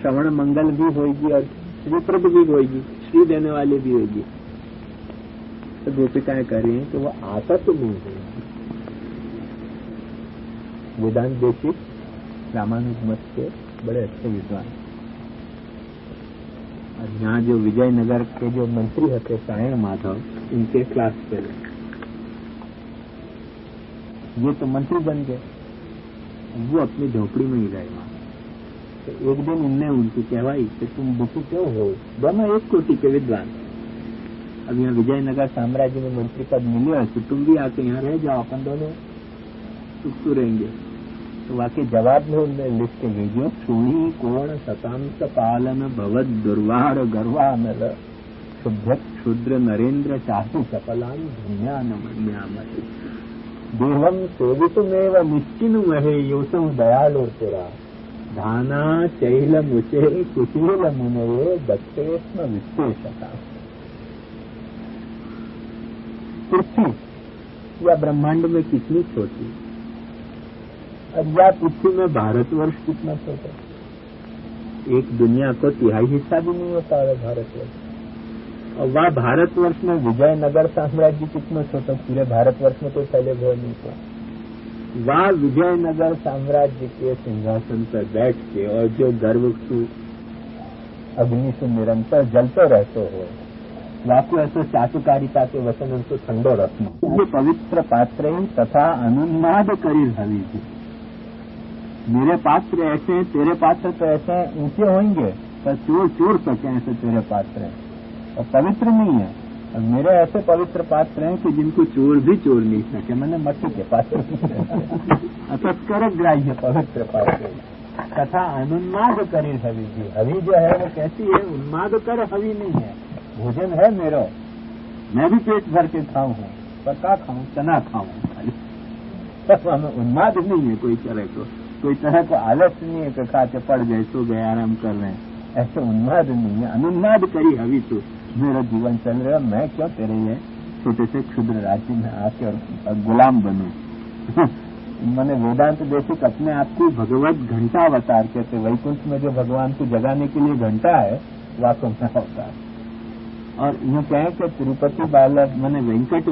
श्रवण मंगल भी होगी और श्रीप्रद भी होगी, श्री देने वाली भी होगी। तो गोपिकाएं कह रही हैं कि वो आसक्त नहीं है। वेदांत देशिक रामानुज मत के बड़े अच्छे विद्वान, और यहाँ जो विजयनगर के जो मंत्री होते सायण माधव, इनके क्लास फेलो, ये तो मंत्री बन गए, वो अपनी झोपड़ी में ही रहे वहां। तो एक दिन इनने उनकी कहवाई कि तुम दुखी क्यों हो, दोनों एक कोटि के विद्वान, अब यहाँ विजयनगर साम्राज्य में मंत्री पद मिले है तो तुम भी आके यहाँ रह जाओ, अपन दोनों सुख तो रहेंगे। तो वाकई जवाब में उनने लिख के भेजो, सुणी कोण शतांश पालन भवद दुर्वार गर्वानल शुद्ध क्षुद्र नरेंद्र चाहु सफलान धन्यान मन्यामति देवम सेवितुमेव निश्चिनु महे योसौ दयालो तेरा धाना चैल मुचे कुशील मुनवे दत्तेस्म विशेषता। पृथ्वी या ब्रह्मांड में कितनी छोटी, और या पृथ्वी में भारतवर्ष कितना छोटा, एक दुनिया को तिहाई हिस्सा भी नहीं होता है भारतवर्ष। और वह भारतवर्ष में विजयनगर साम्राज्य कितना छोटा, पूरे भारतवर्ष में कोई फैले हुए नहीं था। वह विजयनगर साम्राज्य के सिंहासन पर बैठ के और जो गर्व से अग्नि से निरंतर जलते रहते हो, वाकु ऐसे चाटुकारिता के वचन उनको ठंडो रखना। ये पवित्र पात्र तथा अनुन्माद करी हवी थी। मेरे पात्र ऐसे हैं, तेरे पात्र तो ऐसे हैं, ऊंचे होंगे पर चोर चोर सके ऐसे तेरे पात्र हैं, और पवित्र नहीं है। और मेरे ऐसे पवित्र पात्र हैं कि जिनको चोर भी चोर नहीं सके, मैंने मट्टी के पात्र अतस्कर ग्राह्य पवित्र पात्र तथा अनुन्माद करी हवी थी। हवी जो है वो कैसी है, उन्माद कर हवी नहीं है, भोजन है मेरा, मैं भी पेट भर के खाऊं, पर क्या खाऊं, चना खाऊं खाली, हमें उन्माद नहीं है कोई तरह को, कोई तरह को आलस नहीं है कि खा के पड़ गए, सो गए, आराम कर रहे हैं, ऐसे उन्माद नहीं है। अनुन्माद करी हवी तो मेरा जीवन चल रहा है, मैं क्यों तेरे ये छोटे से क्षुद्र राज्य में आके और गुलाम बनूं। मैंने वेदांत देशिक अपने आप को भगवत घंटा अवतार कहते, वैकुंठ में जो भगवान को जगाने के लिए घंटा है वास्तव में अवतार। और यूँ कहें कि तिरुपति बालक मैंने वेंकट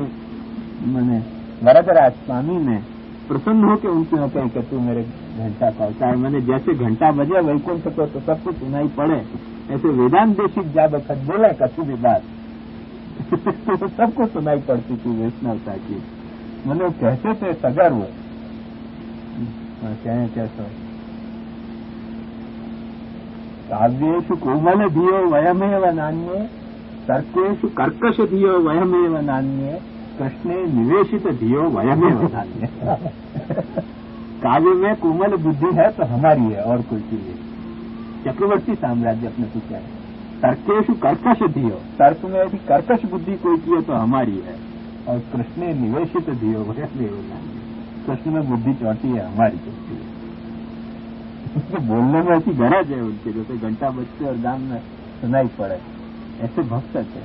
मैंने वरदराज स्वामी ने प्रसन्न होकर उनसे होकर कि तू मेरे घंटा का अवतार, मैंने जैसे घंटा बजे वैकुंठ को तो सब कुछ सुनाई पड़े, ऐसे वेदांत देशिक जा बखत बोले कभी भी बात तो सबको सुनाई पड़ती थी वैष्णवता की। मैंने कहते थे सगर वो कहें कैसे काव्येषु कोमल धियो वयमेव नान्ये तर्केषु कर्कश धियो वयमेव नान्ये कृष्णे निवेशित धियो वयमेव नान्ये। काव्य में कोमल बुद्धि है तो हमारी है और कोई चीज है। चक्रवर्ती साम्राज्य अपने को क्या है, तर्केषु कर्कश धियो, तर्क में यदि कर्कश बुद्धि कोई की है तो हमारी है, और कृष्णे निवेशित धियो वयमेव नान्ये, कृष्ण में बुद्धि चौटी है, हमारी चौटी है। उसको बोलने में ऐसी गरज है उनके, जैसे घंटा बजते और गांव में सुनाई पड़े, ऐसे भक्त थे।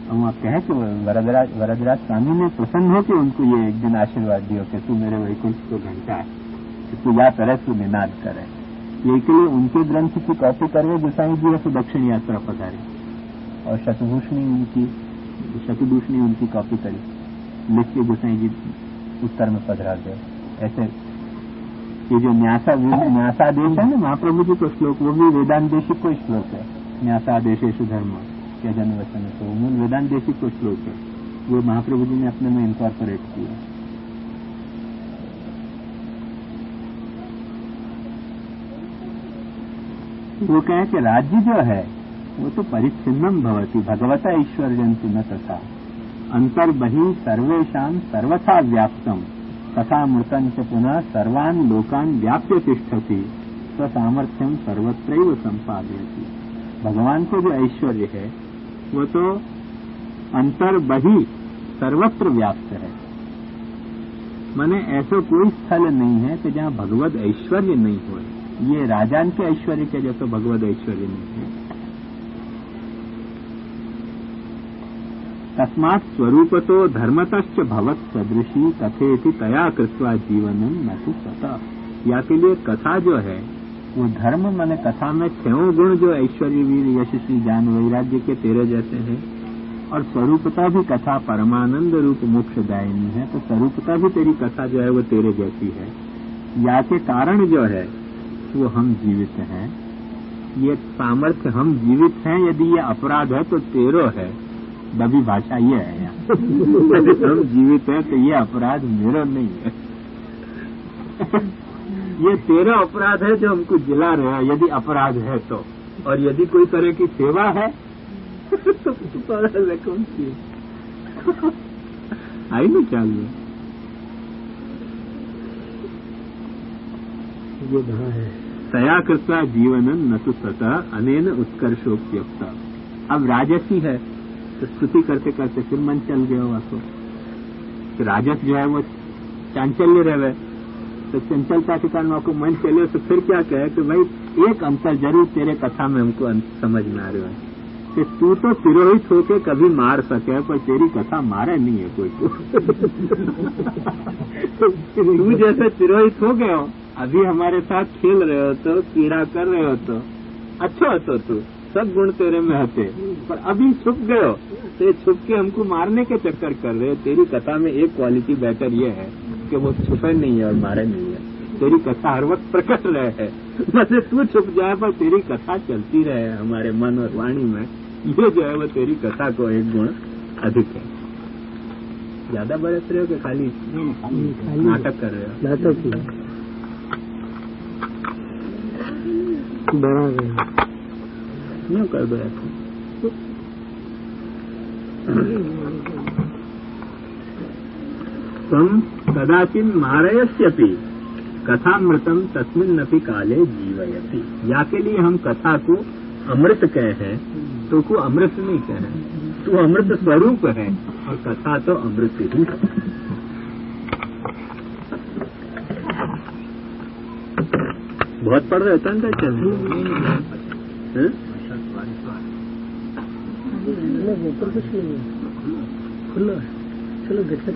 हम आप कहें कि वरदराज स्वामी ने प्रसन्न हो कि उनको ये एक दिन आशीर्वाद दियो कि तू मेरे वैकुंठ को घंटा है, कि तू या तरह तू निनाद करे। ये के लिए उनके ग्रंथ की कॉपी करवे गोसाई जी ऐसे दक्षिण यात्रा पधारे, और शतदूषणी उनकी कॉपी करी, लिख के गोसाई जी उत्तर में पधरा गए। ऐसे ये जो न्यासादेश है ना महाप्रभु जी को श्लोक, वो भी वेदांत देशिक को श्लोक है। न्यासादेशेषु धर्म क्या जनवचन, तो मूल वेदांत देशिक को श्लोक है, वो महाप्रभु जी ने अपने में इनकॉर्पोरेट किया। वो कहे कि राज्य जो है वो तो परिच्छिन्नम भवति भगवता ऐश्वर्यंतु न तथा अंतर्बहि सर्वेषां सर्वथा व्याप्तम तथा मृतं च पुनः सर्वान् लोकान् व्याप्य तिष्ठति स्वसामर्थ्यम सर्वत्रैव संपादयति। भगवान को जो ऐश्वर्य है वो तो अंतर्बहि सर्वत्र व्याप्त है, माने ऐसा कोई स्थल नहीं है कि जहाँ भगवद ऐश्वर्य नहीं हो। ये राजान के ऐश्वर्य के जैसा भगवद ऐश्वर्य नहीं है। तस्मात् स्वरूपतो धर्मतश्च भवत् सदृशी कथेति तया कृत्वा जीवनम न तु सता। या के लिए कथा जो है वो धर्म माने कथा में 6 गुण जो ऐश्वर्य वीर यशस्वी ज्ञान वैराग्य के तेरे जैसे हैं, और स्वरूपता भी कथा परमानंद रूप मोक्षदायिनी है, तो स्वरूपता भी तेरी कथा जो है वो तेरे जैसी है। या के कारण जो है वो हम जीवित हैं, ये सामर्थ्य हम जीवित हैं, यदि ये अपराध है तो तेरो है। दबी भाषा ये है यहाँ। हम जीवित हैं तो ये अपराध मेरा नहीं है। ये तेरा अपराध है जो हमको जिला रहे हैं, यदि अपराध है तो। और यदि कोई तरह की सेवा है तो कौन सी आई नहीं चाहिए। ये कहा है तया कृत्वा जीवनन न तो सतः अनेन उत्कर्षोक्त्युक्ता। अब राजसी है तो स्तुति करते करते फिर मन चल गया वासो। तो राजस जो है वो चांचल्य रहे, तो चंचलता के कारण आपको मन चले, तो फिर क्या कहे कि भाई एक अंतर जरूर तेरे कथा में हमको समझ में आ रहा है कि तू तो तिरोहित होके कभी मार सके, पर तेरी कथा मारे नहीं है कोई तू जैसे तिरोहित हो गए हो, अभी हमारे साथ खेल रहे हो तो कीड़ा कर रहे हो तो अच्छा हो, तो तू सब गुण तेरे में होते, पर अभी छुप गए हो तो छुप के हमको मारने के चक्कर कर रहे हो। तेरी कथा में एक क्वालिटी बेटर ये है कि वो छुपे नहीं है और मारे नहीं है। तेरी कथा हर वक्त प्रकट रहे है, वैसे तू छुप जाए पर तेरी कथा चलती रहे हमारे मन और वाणी में। ये जो है वो तेरी कथा को एक गुण अधिक है। ज्यादा बरस रहे हो कि खाली नाटक कर रहे हो? नाटक बड़ा क्यों कर दो ऐसा? तुम कदाचिन मारयस्यपि कथामृतम तस्मिन्नपि काले जीवयति। या के लिए हम कथा को अमृत कहे हैं, तो को अमृत नहीं कहे। तू अमृत स्वरूप है और कथा तो अमृत ही है। बहुत पढ़ रहे होता है चलो देखते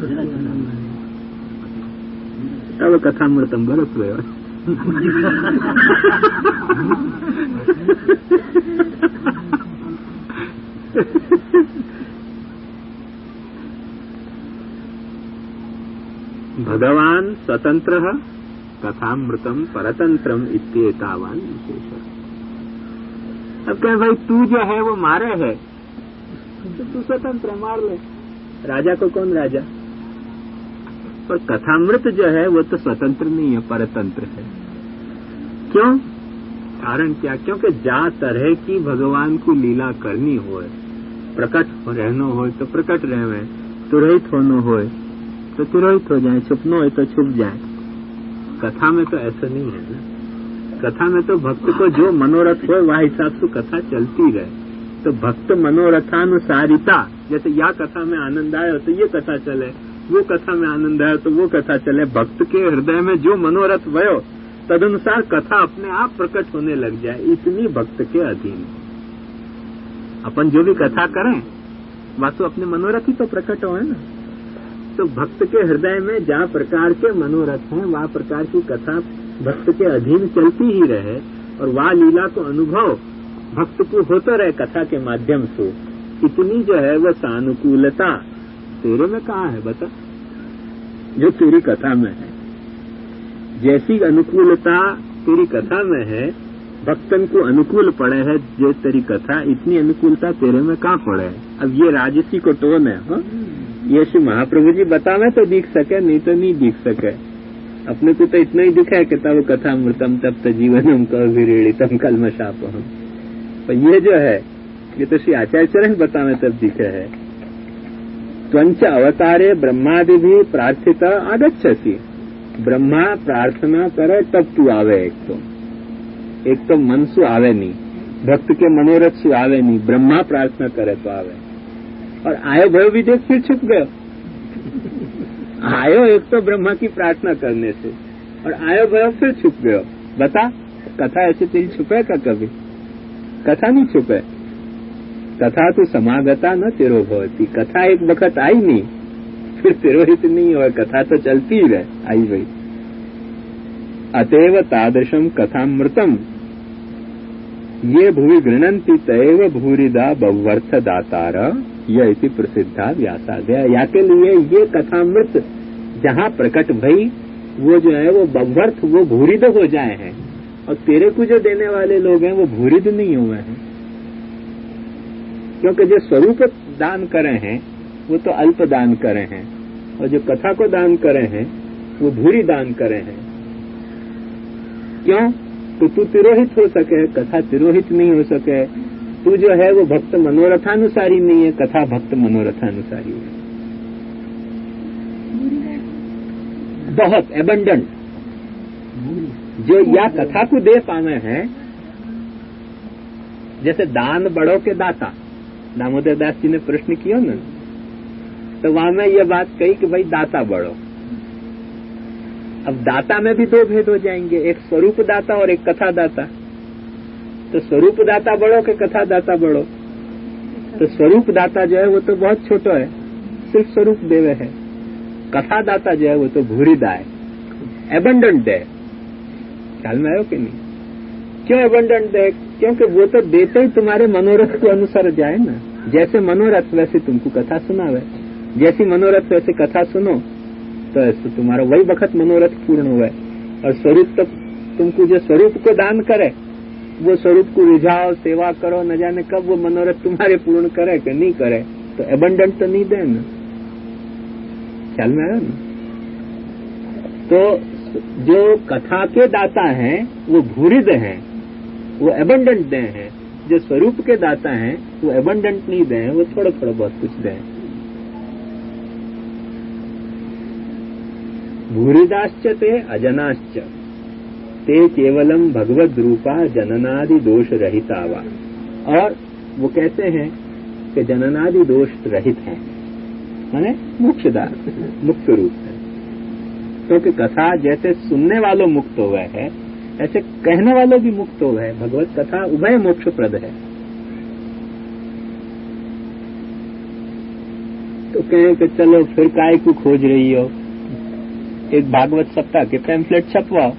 अब कथामृतम बरस रहे हो। भगवान स्वतंत्र कथामृतम परतंत्रम इत्येतावान विशेष। अब कहे भाई तू जो है वो मारे है तो तू स्वतंत्र मार ले। राजा को कौन राजा? पर कथामृत जो है वो तो स्वतंत्र नहीं है, परतंत्र है। क्यों? कारण क्या? क्योंकि जा तरह की भगवान को लीला करनी हो, प्रकट रहनो हो तो प्रकट रहे, तुरहित होनो हो तो तुरहित हो जाए, छुपनो हो तो छुप जाए। कथा में तो ऐसा नहीं है ना। कथा में तो भक्त को जो मनोरथ हो वह हिसाब से कथा चलती रहे। तो भक्त मनोरथानुसारिता, जैसे या कथा में आनंद आया तो ये कथा चले, वो कथा में आनंद आया तो वो कथा चले। भक्त के हृदय में जो मनोरथ भयो तदनुसार कथा अपने आप प्रकट होने लग जाए, इतनी भक्त के अधीन। अपन जो भी कथा करें वास्तव अपने मनोरथ ही तो प्रकट हो, है ना। तो भक्त के हृदय में जहाँ प्रकार के मनोरथ हैं वह प्रकार की कथा भक्त के अधीन चलती ही रहे, और वह लीला को अनुभव भक्त को होता रहे कथा के माध्यम से। इतनी जो है वह सानुकूलता तेरे में कहाँ है बता, जो तेरी कथा में है। जैसी अनुकूलता तेरी कथा में है, भक्तन को अनुकूल पड़े है जो तेरी कथा, इतनी अनुकूलता तेरे में कहाँ पड़े है। अब ये राजसी को टोन है, हाँ? ये श्री महाप्रभु जी बतावे तो दिख सके, नहीं तो नहीं दिख सके। अपने को तो इतना ही दिखा है कि तब कथामृतम तप्त जीवनम कविरीड़ितम कल्मषापहम। पर ये जो है ये तो श्री आचार्य चरण बतावे तब दिखे है। त्वंच अवतारे ब्रह्मादि भी प्रार्थित आगच्छति। ब्रह्मा प्रार्थना करे तब तू आवे। एक तो मन सु आवे नहीं, भक्त के मनोरथ सु आवे नहीं, ब्रह्मा प्रार्थना करे तो आवे। और आयो भयो भी देख फिर छुप गयो। आयो एक तो ब्रह्मा की प्रार्थना करने से, और आयो भयो फिर छुप गयो। बता कथा ऐसे तेरी छुपे का? कभी कथा नहीं छुपे। कथा तो समागता न तेरो भवती। कथा एक वक्त आई नहीं फिर तिरोहित नहीं हुआ, कथा तो चलती ही रहे, आई भाई। अतएव तादृशम कथामृतम ये भुवि गृणंति तैव भूरिदा बह्वर्थ दातार यह इति प्रसिद्धा व्यासादय। या के लिए ये कथामृत जहाँ प्रकट भई वो जो है वो बह्वर्थ वो भूरिद हो जाए हैं, और तेरे को जो देने वाले लोग हैं वो भूरिद नहीं हुए हैं, क्योंकि जो स्वरूप दान करे हैं वो तो अल्प दान करे हैं, और जो कथा को दान करे हैं वो भूरी दान करे हैं। क्यों? तो तू तिरोहित हो सके, कथा तिरोहित नहीं हो सके। तू जो है वो भक्त मनोरथानुसारी नहीं है, कथा भक्त मनोरथानुसारी है। बहुत एबंडेंट जो या कथा को दे पावे हैं, जैसे दान बड़ों के दाता दामोदर दास जी ने प्रश्न किया ना, तो वहां में ये बात कही कि भाई दाता बड़ो। अब दाता में भी दो भेद हो जाएंगे, एक स्वरूप दाता और एक कथा दाता। तो स्वरूप दाता बड़ो के कथा दाता बड़ो। तो स्वरूप दाता जो है वो तो बहुत छोटा है, सिर्फ स्वरूप देवे है। कथा दाता जो है वो तो भूरिदा है, एबंडेंट है। ख्याल में आयो कि नहीं? क्यों एबंडेंट है? क्योंकि वो तो देते ही तुम्हारे मनोरथ के अनुसार जाए ना। जैसे मनोरथ वैसे तुमको कथा सुनावे, जैसी मनोरथ वैसे कथा सुनो, तो ऐसे तुम्हारा वही वक्त मनोरथ पूर्ण हुआ। और स्वरूप तो तुमको जो स्वरूप को दान करे वो स्वरूप को रिझाओ, सेवा करो, न जाने कब वो मनोरथ तुम्हारे पूर्ण करे कि नहीं करे। तो एबंडेंट तो नहीं दे ना। ख्याल में आया ना? तो जो कथा के दाता हैं वो भूरिद हैं, वो एबंडेंट दे हैं। जो स्वरूप के दाता हैं वो एबंडेंट नहीं दे, वो थोड़ा थोड़ा बहुत कुछ दे। भूरिदाश्च ते अजनाश्च ते केवलम भगवद रूपा जननादि दोष रहितावा। और वो कहते हैं कि जननादि दोष रहित है, माने मोक्षदार मुक्त रूप है। क्योंकि कथा जैसे सुनने वालों मुक्त हुए है, ऐसे कहने वालों भी मुक्त हुए है। भगवत कथा उभय मोक्षप्रद है। तो कहें कि चलो फिर काय को खोज रही हो, एक भागवत सप्ताह के पैम्फलेट छपवाओ,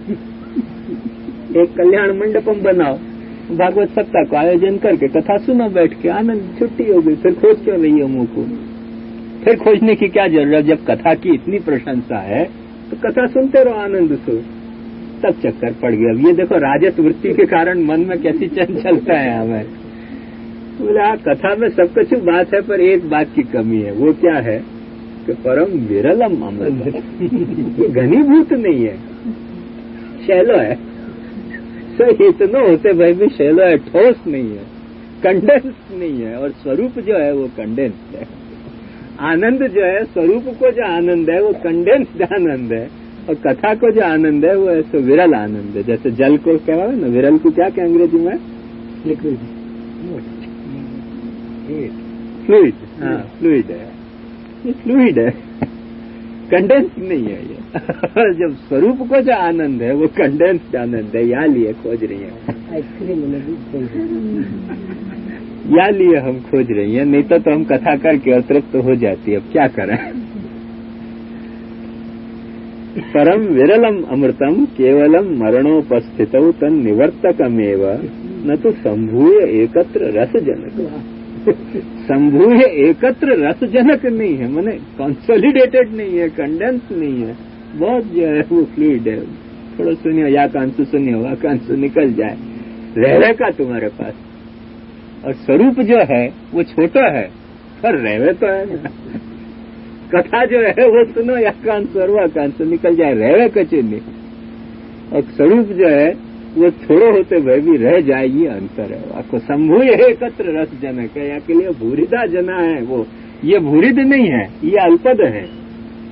एक कल्याण मंडपम बनाओ, भागवत सप्ताह को आयोजन करके कथा सुनो बैठ के, आनंद। छुट्टी हो गई, फिर खोज क्यों रही हो मुंह को? फिर खोजने की क्या जरूरत? जब कथा की इतनी प्रशंसा है तो कथा सुनते रहो आनंद से। तब चक्कर पड़ गया। अब ये देखो राजस वृत्ति के कारण मन में कैसी चंचलता है हमें। बोला कथा में सब कुछ बात है, पर एक बात की कमी है। वो क्या है कि परम विरलम अमृत। ये घनीभूत नहीं है, शैलो है। तो इतना होते भाई भी शैलो है, ठोस नहीं है, कंडेंस नहीं है। और स्वरूप जो है वो कंडेंस है। आनंद जो है, स्वरूप को जो आनंद है वो कंडेंस्ड आनंद है, और कथा को जो आनंद है वो ऐसे विरल आनंद है। जैसे जल को क्या है ना, विरल को क्या क्या अंग्रेजी में? फ्लूइड। हाँ, फ्लूइड है, ये फ्लूइड है, कंडेंस नहीं है ये। जब स्वरूप को जो आनंद है वो कंडेंस्ड आनंद है। या लिए खोज रही है, या लिए हम खोज रही हैं, नहीं तो हम कथा करके अतृप्त हो जाती है। अब क्या करें? परम विरलम अमृतम केवलम मरणोपस्थित तन निवर्तकमेव न तो संभूय एकत्र रसजनक। संभूय एकत्र रसजनक नहीं है, माने कंसोलिडेटेड नहीं है, कंडेंस नहीं है, बहुत जो है वो फ्लूइड है। थोड़ा सुनियो, या कांसु सुनियो, वह कांसु निकल जाए, रहेगा तुम्हारे पास। और स्वरूप जो है वो छोटा है, पर रहवे तो है ना। कथा जो है वो सुनो, या कांसु और वह कांसु निकल जाए, रहवे कचे नहीं। और स्वरूप जो है वो थोड़ो होते भय भी रह जाए, ये अंतर है। आपको संभूय एकत्र रस जनक है, या के लिए भूरिदा जना है वो। ये भूरिद नहीं है, ये अल्पद है,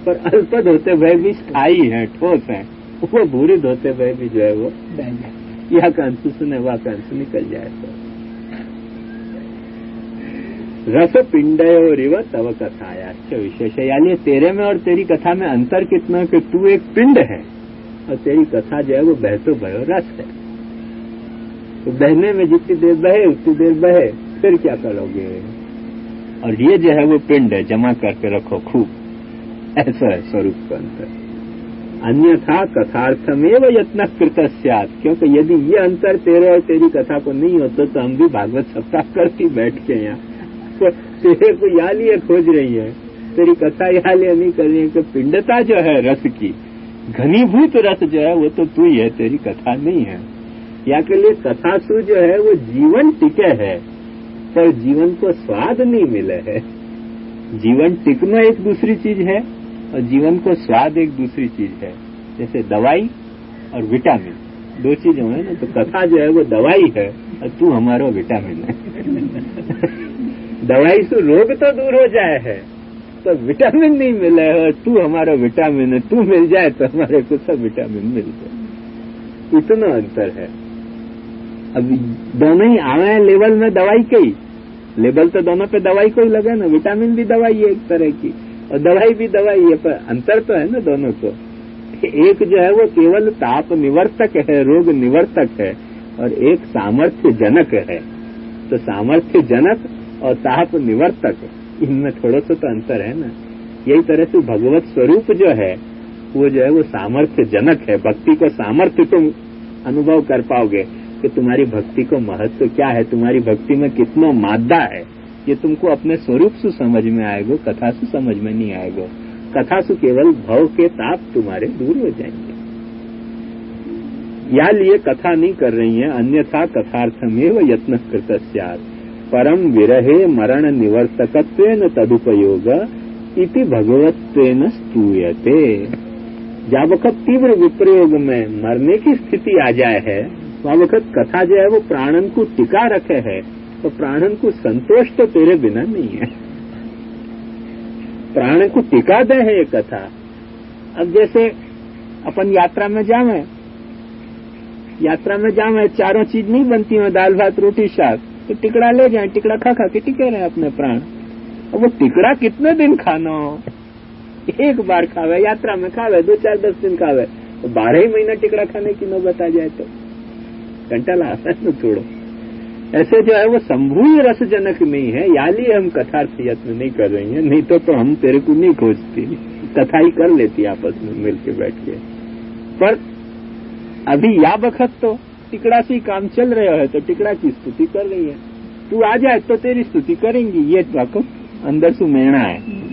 पर अल्पद होते भय भी स्थायी है, ठोस है। वो भूरिद होते भय भी जो है वो यह कांसु सुने, वह कांसु निकल जाए। तो रस पिंडयोरिव तव कथायाश्च विशेष। यानी तेरे में और तेरी कथा में अंतर कितना कि तू एक पिंड है और तेरी कथा जो है वो बहतो भयो रस है। तो बहने में जितनी देर बहे उतनी देर बहे, फिर क्या करोगे? और ये जो है वो पिंड है, जमा करके रखो खूब। ऐसा है स्वरूप का अंतर। अन्यथा कथार्थमेव यत्न कृत स्यात्, क्योंकि यदि ये अंतर तेरे और तेरी कथा को नहीं होता तो हम भी भागवत सप्ताह करती बैठ के यहाँ, तो तेरे को यहाँ लिए खोज रही है, तेरी कथा यहाँ लिए नहीं कर रही है कि पिंडता जो है रस की, घनीभूत रस जो है वो तो तू ही है, तेरी कथा नहीं है। या के लिए कथासु जो है वो जीवन टिके है पर जीवन को स्वाद नहीं मिले है। जीवन टिकना एक दूसरी चीज है और जीवन को स्वाद एक दूसरी चीज है। जैसे दवाई और विटामिन दो चीजें हैं ना, तो कथा जो है वो दवाई है और तू हमारा विटामिन है। दवाई से रोग तो दूर हो जाए है तो विटामिन नहीं मिले है, तू हमारा विटामिन है, तू मिल जाए तो हमारे को सब विटामिन मिल जाए। इतना अंतर है। अब दोनों ही आवे लेवल में दवाई कई, लेबल तो दोनों पे दवाई को ही लगे ना, विटामिन भी दवाई है एक तरह की और दवाई भी दवाई है, पर अंतर तो है ना दोनों को। एक जो है वो केवल ताप निवर्तक है, रोग निवर्तक है, और एक सामर्थ्य जनक है। तो सामर्थ्य जनक और ताप निवर्तक, इनमें थोड़ा सा तो अंतर है ना। यही तरह से भगवत स्वरूप जो है वो जो है वो सामर्थ्य जनक है। भक्ति को सामर्थ्य तुम अनुभव कर पाओगे कि तुम्हारी भक्ति को महत्व क्या है, तुम्हारी भक्ति में कितना मादा है, ये तुमको अपने स्वरूप से समझ में आएगा, कथा से समझ में नहीं आएगा। कथा से केवल भव के ताप तुम्हारे दूर हो जाएंगे। या लिए कथा नहीं कर रही है, अन्यथा कथार्थमेव यत्न कृतस्यात् परम विरहे मरण निवर्तकत्वेन तदुपयोग इति भगवत्वेन स्तूयते। जब वक्त तीव्र विप्रयोग में मरने की स्थिति आ जाए है, वह वक्त कथा जो है वो प्राणन को टिका रखे है, तो प्राणन को संतोष तो तेरे बिना नहीं है। प्राण को टिका दे है ये कथा। अब जैसे अपन यात्रा में जावे, चारों चीज नहीं बनती है, दाल भात रोटी शाक, तो टिकड़ा ले जाए, टिकड़ा खा खा के टिके रहे अपने प्राण। अब वो टिकड़ा कितने दिन खाना हो, एक बार खावे, यात्रा में खावे, 2 4 10 दिन खावे, तो 12 ही महीना टिकड़ा खाने की नौबत आ जाए तो घंटा ला तो छोड़ो। ऐसे जो है वो संभूय रसजनक नहीं है, याली हम कथार्थ यत्न नहीं कर रही हैं, नहीं तो हम तेरे को नहीं खोजती, कथा ही कर लेती आपस में मिल के बैठ के। पर अभी या बखत तो टिकड़ा से ही काम चल रहा है, तो टिकड़ा की स्तुति कर रही है। तू आ जाए तो तेरी स्तुति करेंगी, ये तो अंदर से मेणा है।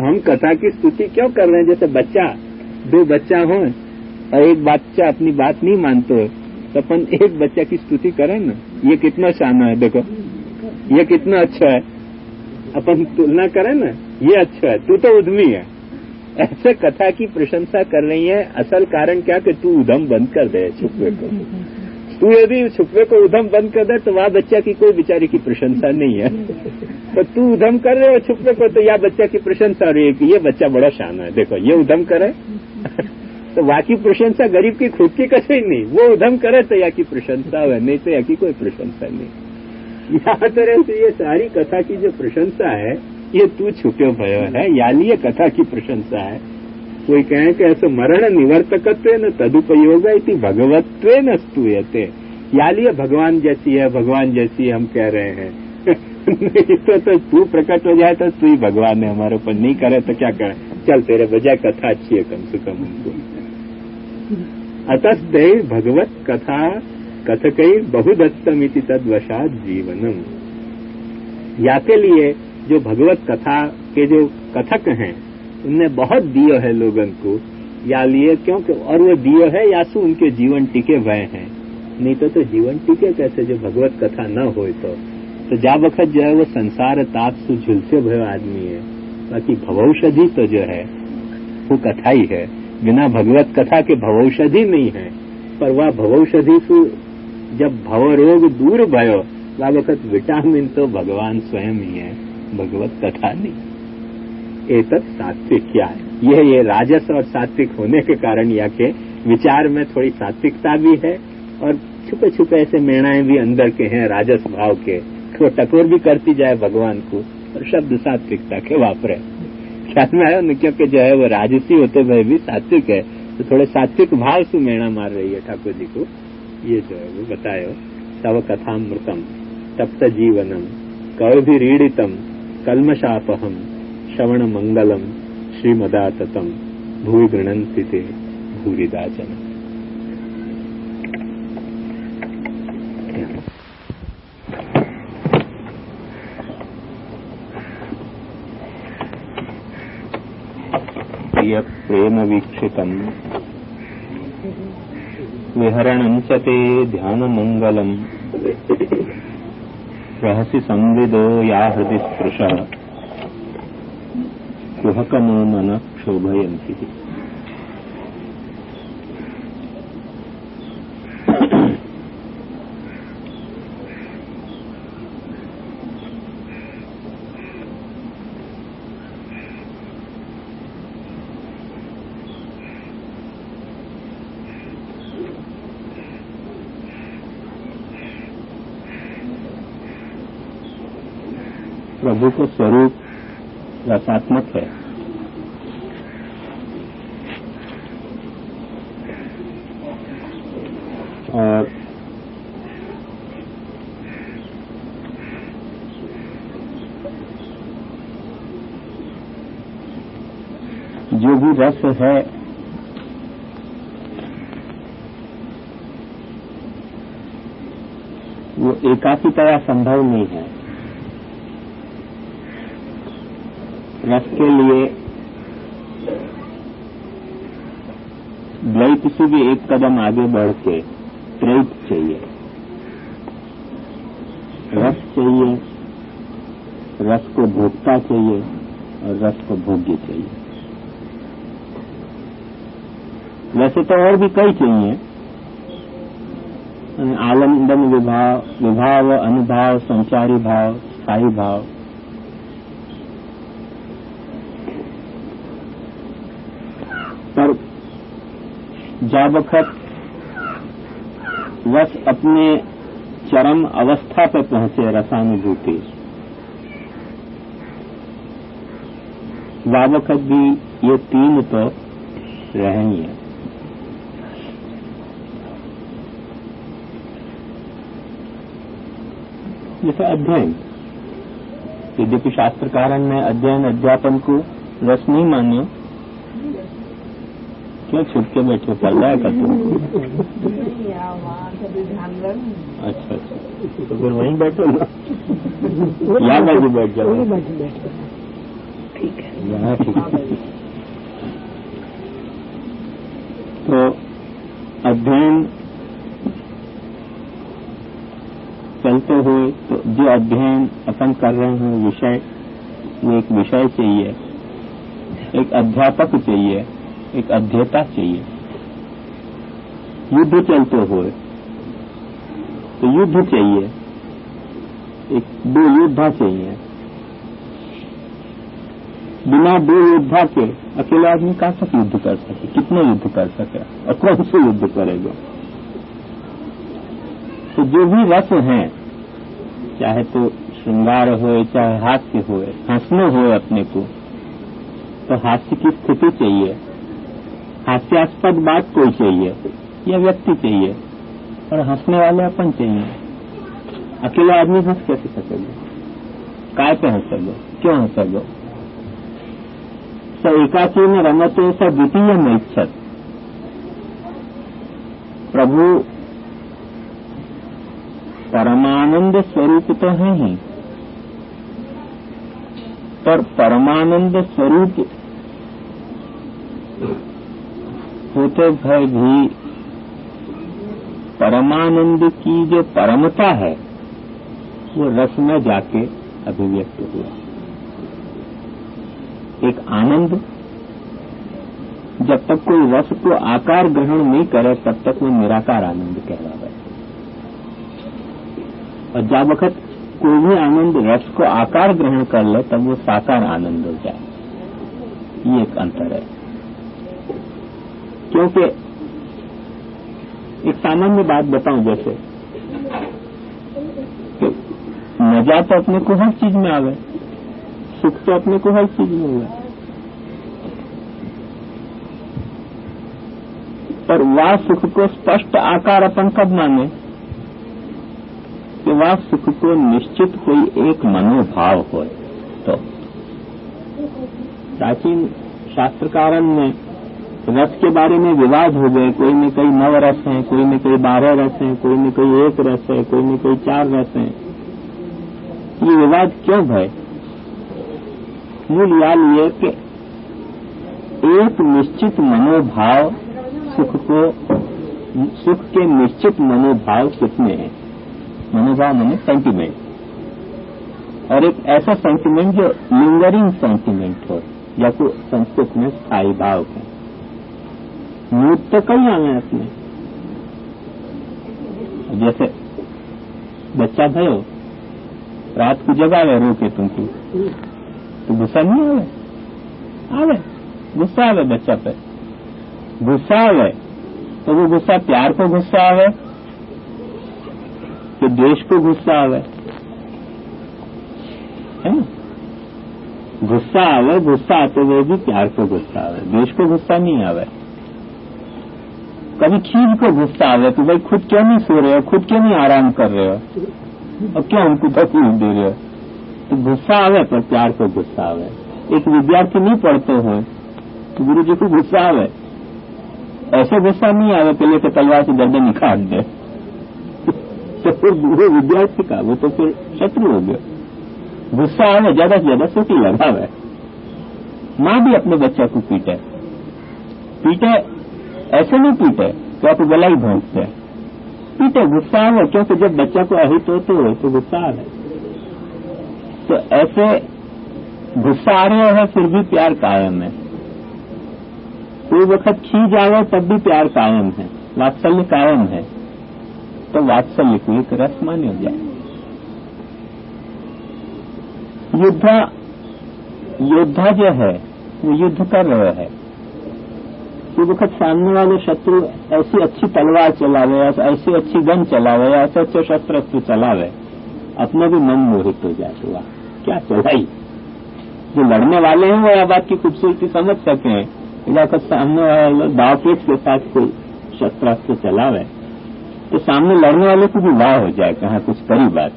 हम कथा की स्तुति क्यों कर रहे हैं? जैसे बच्चा, 2 बच्चा हो और एक बच्चा अपनी बात नहीं मानते हो, तो अपन एक बच्चा की स्तुति करें ना, ये कितना शाना है, देखो ये कितना अच्छा है, अपन तुलना करें ना, ये अच्छा है, तू तो उद्यमी है। ऐसे कथा की प्रशंसा कर रही है। असल कारण क्या कि तू उधम बंद कर दे छुपवे को। तू यदि छुपवे को उधम बंद कर दे तो वह बच्चा की कोई बेचारी की प्रशंसा नहीं है। तो तू उधम कर रहे हो छुपवे को, तो यह बच्चा की प्रशंसा हो रही है कि ये बच्चा बड़ा शाना है, देखो ये उधम करे। तो वाकी प्रशंसा गरीब की खुद की कसे नहीं, वो उधम करे तो या की प्रशंसा है, नहीं तो या की कोई प्रशंसा नहीं। यहाँ तरह से ये सारी कथा की जो प्रशंसा है ये तू छुपे भयो है, याली ये कथा की प्रशंसा है। कोई कहे कि ऐसे मरण निवर्तकत्वेन तदुपयोग इति भगवत्वेन स्तूयते, याली भगवान जैसी है, भगवान जैसी हम कह रहे हैं। नहीं तो तू प्रकट हो जाए तो तू ही भगवान है, हमारे ऊपर नहीं करे तो क्या करे, चल तेरे बजाय कथा अच्छी है कम से कम हमको। अतस्ते भगवत कथा कथकई बहुदत्तमिति तद्वशात जीवनम। या के लिए जो भगवत कथा के जो कथक हैं उनने बहुत दियो है लोगन को, या लिए क्योंकि और वो दियो है या सु उनके जीवन टिके हुए हैं, नहीं तो जीवन टिके कैसे जो भगवत कथा न हो। तो जा वक्त जो है वो संसार ताप से झुलसे भय आदमी है। बाकी भवौषधि तो जो है वो कथा ही है, बिना भगवत कथा के भवौषधि नहीं है। पर वह भवौषधि से जब भव रोग दूर भयो वह वक्त विटामिन तो भगवान स्वयं ही है, भगवत कथा नहीं। एतत् सात्विक क्या है, ये राजस और सात्विक होने के कारण या के विचार में थोड़ी सात्विकता भी है और छुपे छुपे ऐसे मेणाएं भी अंदर के हैं राजस भाव के, तो टकोर भी करती जाए भगवान को और शब्द सात्विकता के वापरे। ख्याल में आया न, क्योंकि जो है वो राजसी होते हुए भी सात्विक है, तो थोड़े सात्विक भाव से मेणा मार रही है ठाकुर जी को। ये जो है वो बतायो तव कथामृतम तप्त जीवनम कविभिरीडितम कल्मषापहम श्रवण मंगलम श्रीमदाततम भूरि गृह्णन्ति ते भूरिदा जनाः। प्रेम वीक्षितम् विहरणं च ते ध्यानमङ्गलम् रहसि संविदो या हृदि स्पृशः कुहकनो मनः क्षोभयन्ति। प्रभु का स्वरूप रसात्मक है। और जो भी रस है वो एकाकीतया संभव नहीं है। रस के लिए द्वैत से भी एक कदम आगे बढ़ के त्रैत चाहिए। रस चाहिए, रस को भोगता चाहिए और रस को भोग्य चाहिए। वैसे तो और भी कई चाहिए, आलंबन विभाव, विभाव, अनुभाव, संचारी भाव, स्थायी भाव। पर जब वक्त रस अपने चरम अवस्था पर पहुंचे, रसानुभूति, वह वक्त भी ये तीन तो रहे ही है। जैसे अध्ययन, यद्यपि शास्त्रकारों ने अध्ययन अध्यापन को रस नहीं माने, क्यों छुप के बैठे, पर्दा है करते? अच्छा, तो फिर वहीं बैठो ना, या बाजू बैठ जाओ। ठीक है, यहाँ ठीक है। तो अध्ययन चलते हुए, तो जो अध्ययन अपन कर रहे हैं विषय, वो एक विषय चाहिए, एक अध्यापक चाहिए, एक अध्येता चाहिए। युद्ध चलते हुए तो युद्ध चाहिए, एक दो योद्धा चाहिए। बिना दो योद्धा के अकेला आदमी कहाँ तक युद्ध कर सके, कितना युद्ध कर सके और कौन से युद्ध करेगा? तो जो भी रस हैं, चाहे तो श्रृंगार हो, चाहे हास्य हो, हंसने हो अपने को, तो हास्य की स्थिति चाहिए, हास्यास्पद बात कोई चाहिए या व्यक्ति चाहिए, और हंसने वाले अपन चाहिए। अकेला आदमी हंस कैसे सकेगा? काय पे हंसेगा, क्यों हंसेगा? स एकाकी में रमते स द्वितीय में इच्छत। प्रभु परमानंद स्वरूप तो है ही, पर परमानंद स्वरूप होते भय भी परमानंद की जो परमता है वो रस में जाके अभिव्यक्त हुआ। एक आनंद जब तक कोई रस को आकार ग्रहण नहीं करे तब तक वो निराकार आनंद कहलाता है, और जब वक्त कोई भी आनंद रस को आकार ग्रहण कर ले तब वो साकार आनंद हो जाए। ये एक अंतर है। क्योंकि एक सामान्य बात बताऊं, जैसे कि मजा तो अपने को हर चीज में आवे, सुख तो अपने को हर चीज में हुआ, पर वह सुख को स्पष्ट आकार अपन कब माने कि वह सुख को निश्चित कोई एक मनोभाव हो। तो प्राचीन शास्त्रकारों ने रस के बारे में विवाद हो गए, कोई में कई 9 रस हैं, कोई में कई 12 रस हैं, कोई में कई 1 रस है, कोई में कई 4 रस हैं। ये विवाद क्यों है? मूल याल ये कि एक निश्चित मनोभाव सुख के निश्चित मनोभाव कितने हैं? मनोभाव माने सेंटिमेंट, और एक ऐसा सेंटिमेंट जो लिंगरिंग सेंटिमेंट हो, या को संस्कृत में स्थायी भाव है। मूड तो कई आवे अपने, जैसे बच्चा भयो रात को जगावे रोके तुमको, तो गुस्सा नहीं आवे? गुस्सा आवे बच्चा पे, गुस्सा आवे तो वो गुस्सा प्यार को गुस्सा आवे कि द्वेष को गुस्सा आवे, है ना? गुस्सा आवे, गुस्सा आते हुए भी प्यार को गुस्सा आवे, द्वेष को गुस्सा नहीं आवे। कभी खींच को गुस्सा आवे तो भाई खुद क्यों नहीं सो रहे हो, खुद क्यों नहीं आराम कर रहे हो, और क्यों हमको तकलीफ दे रहे हो? तो गुस्सा आवे पर प्यार को गुस्सा आवे। एक विद्यार्थी नहीं पढ़ते हो तो गुरु जी को गुस्सा आवे, ऐसे गुस्सा नहीं आवे पहले तो तलवार से गर्दन निकाल दे तो फिर गुरु विद्यार्थी का वो तो फिर शत्रु हो गया। गुस्सा आवे ज्यादा से ज्यादा सूटी लगावे। माँ भी अपने बच्चे को पीटे, ऐसे नहीं पीटे तो आप गला ही भोंकते, पीटे गुस्सा आवे, क्योंकि जब बच्चा को अहित होते हो तो गुस्सा आवे। तो ऐसे गुस्सा आ रहे है फिर भी प्यार कायम है, कोई वक्त खींच आवे तब भी प्यार कायम है, वात्सल्य कायम है, तो वात्सल्य को एक रस मान्य हो जाए। योद्धा जो है वो युद्ध कर रहे है, कोई वक्त सामने वाले शत्रु ऐसी अच्छी तलवार चलावे, ऐसी अच्छी गन चलावे, ऐसे अच्छे शस्त्र चलावे, अपने भी मन मोहित हो जाए, वाह क्या चलाई। जो लड़ने वाले हैं वो यह बात की खूबसूरती समझ सके, जाकर सामने वाले दावपेच के साथ कोई शस्त्रास्त्र चलावे तो सामने लड़ने वाले को भी वाह हो जाए, कहा कुछ करी बात।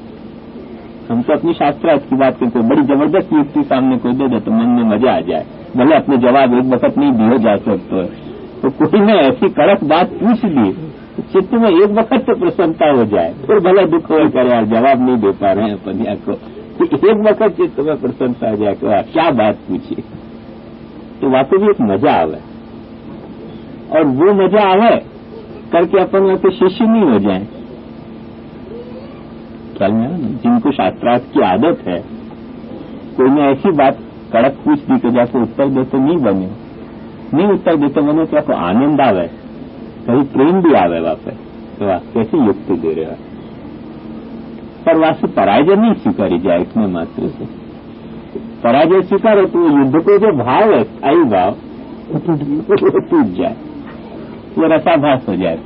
हम तो अपनी शास्त्रार्थ की बात करते, बड़ी जबरदस्त युक्ति सामने कोई दे दे तो मन में मजा आ जाए, भले अपने जवाब एक वक्त नहीं दिए जा सकते, तो कोई ने ऐसी कड़क बात पूछ दी तो चित्त में एक वक्त तो प्रसन्नता हो जाए, फिर भले दुख हो करे यार जवाब नहीं दे पा रहे हैं पनिया को, तो एक वक्त चित्त में प्रसन्नता आ जाए कि क्या बात पूछी, तो वाकई भी एक मजा आवे। और वो मजा आवे करके अपन वहां के शिष्य नहीं हो जाए। ख्याल में जिनको शास्त्रार्थ की आदत है, कोई ने ऐसी बात कड़क पूछ दी तो जाके उत्तर देते नहीं बने, नहीं उत्तर देते बने तो आपको आनंद आवे, कहीं प्रेम भी आवे वापस, तो आप कैसी युक्ति दे रहे हो। पर वास्तव पराजय नहीं स्वीकारी जाए, इतने मात्र से पराजय स्वीकारो तो युद्ध को जो भाव है, स्थायी भाव, वो टूट जाए, वो रसाभास हो जाए।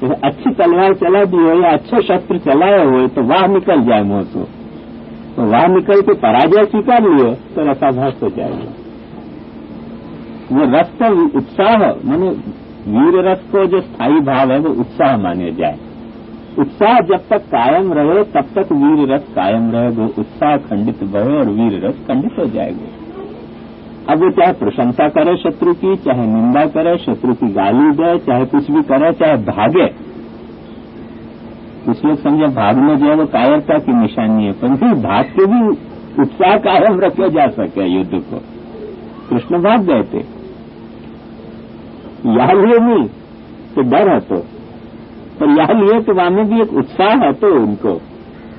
फिर अच्छी तलवार चला दी हो या अच्छे शस्त्र चलाए हुए तो वाह निकल जाए मुंह से, तो वाह निकल के पराजय स्वीकार लियो तो रसाभास हो जाएगा। वो रस का उत्साह माने वीर रस को जो स्थायी भाव है वो उत्साह माने जाए। उत्साह जब तक कायम रहे तब तक वीर रस कायम रहेगा, उत्साह खंडित बहे और वीर रस खंडित हो जाएगा। अब वो चाहे प्रशंसा करे शत्रु की, चाहे निंदा करे, शत्रु की गाली दे, चाहे कुछ भी करे, चाहे भागे। कुछ लोग समझे भागना जो है वो कायरता की निशानी है, पर फिर भाग के भी उत्साह कायम रखे जा सके युद्ध को। कृष्ण भाग गए थे, यहाँ लिए नहीं तो डर है तो, पर यहाँ लिए तो वहां में भी एक उत्साह है तो उनको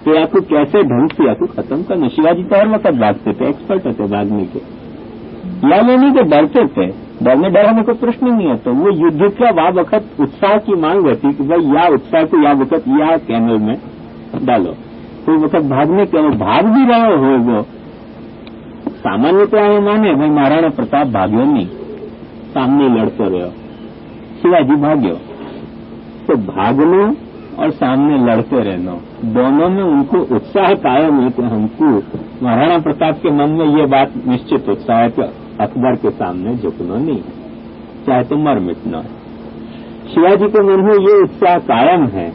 कि आपको कैसे ढंग से आपको खत्म करना। शिवाजी तो हर वक्त भागते थे, एक्सपर्ट थे भागने के, या वो नहीं तो डरते थे, डरने डराने को प्रश्न नहीं है। तो वो युद्ध का वह वक्त उत्साह की मांग रहती कि भाई या उत्साह को या वक्त या कैनल में डालो, कोई वक्त भागने के भाग भी रहे हो। वो सामान्य तो आए माने भाई महाराणा प्रताप भाग्यो नहीं, सामने लड़ते रहो, शिवाजी भाग्यो। तो भागनो और सामने लड़ते रहना, दोनों में उनको उत्साह कायम है कि हमको महाराणा प्रताप के मन में ये बात निश्चित उत्साह है कि अकबर के सामने झुकना नहीं, चाहे तो मर मिटना। शिवाजी के मन में ये उत्साह कायम है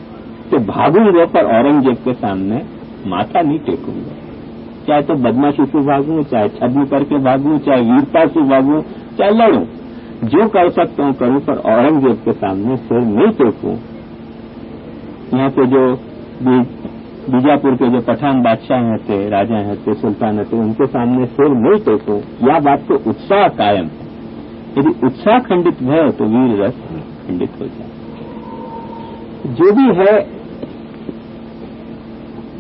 कि भागूंगा पर औरंगजेब के सामने माथा नहीं टेकूंगा, चाहे तो बदमाशी से भागूं, चाहे छद्म करके भागूं, चाहे वीरता से भागूं, चाहे लड़ूं, जो कर सकता हूं करूं, पर औरंगजेब के सामने सिर नहीं टेकूं। यहाँ पे जो बीजापुर के जो पठान बादशाह थे, राजा थे, सुल्तान थे, उनके सामने सिर नहीं टेकूं, यह बात तो उत्साह कायम है। यदि उत्साह खंडित है तो वीर रस खंडित हो जाए। जो भी है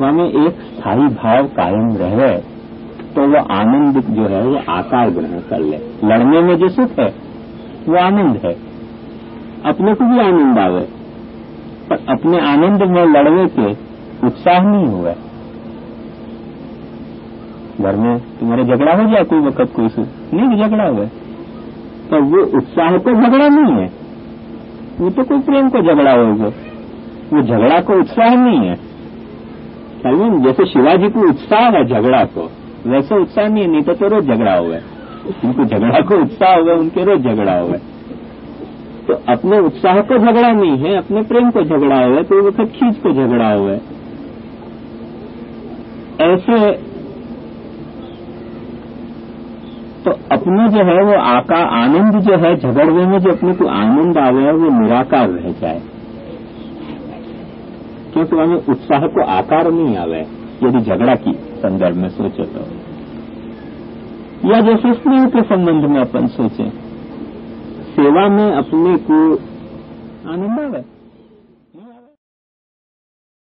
वहां में एक स्थायी भाव कायम रहे तो वो आनंद जो है वो आकार ग्रहण कर ले। लड़ने में जो सुख है वो आनंद है, अपने को भी आनंद आवे, पर अपने आनंद में लड़ने के उत्साह नहीं हुआ। घर में तुम्हारे झगड़ा हो जाए कोई वक्त, कोई सुख नहीं झगड़ा हुआ, तो वो उत्साह को झगड़ा नहीं है, वो तो कोई प्रेम को झगड़ा होगा, वो झगड़ा को उत्साह नहीं है। जैसे शिवाजी को उत्साह है झगड़ा को, वैसे उत्साह नहीं है, नहीं तो रोज झगड़ा हुआ है। उनको झगड़ा को उत्साह हुआ, उनके रोज झगड़ा हुआ है। तो अपने उत्साह को झगड़ा नहीं है, अपने प्रेम को झगड़ा हुआ है, तो वो खींच को झगड़ा हुआ है। ऐसे तो अपने जो है वो आनंद जो है झगड़ने में जो अपने को आनंद आवे है वो निराकार रह जाए, क्योंकि हमें उत्साह को आकार नहीं आवे। यदि झगड़ा की संदर्भ में सोचे तो, या जैसे स्नेह के संबंध में अपन सोचे, सेवा में अपने को आनंद आवे।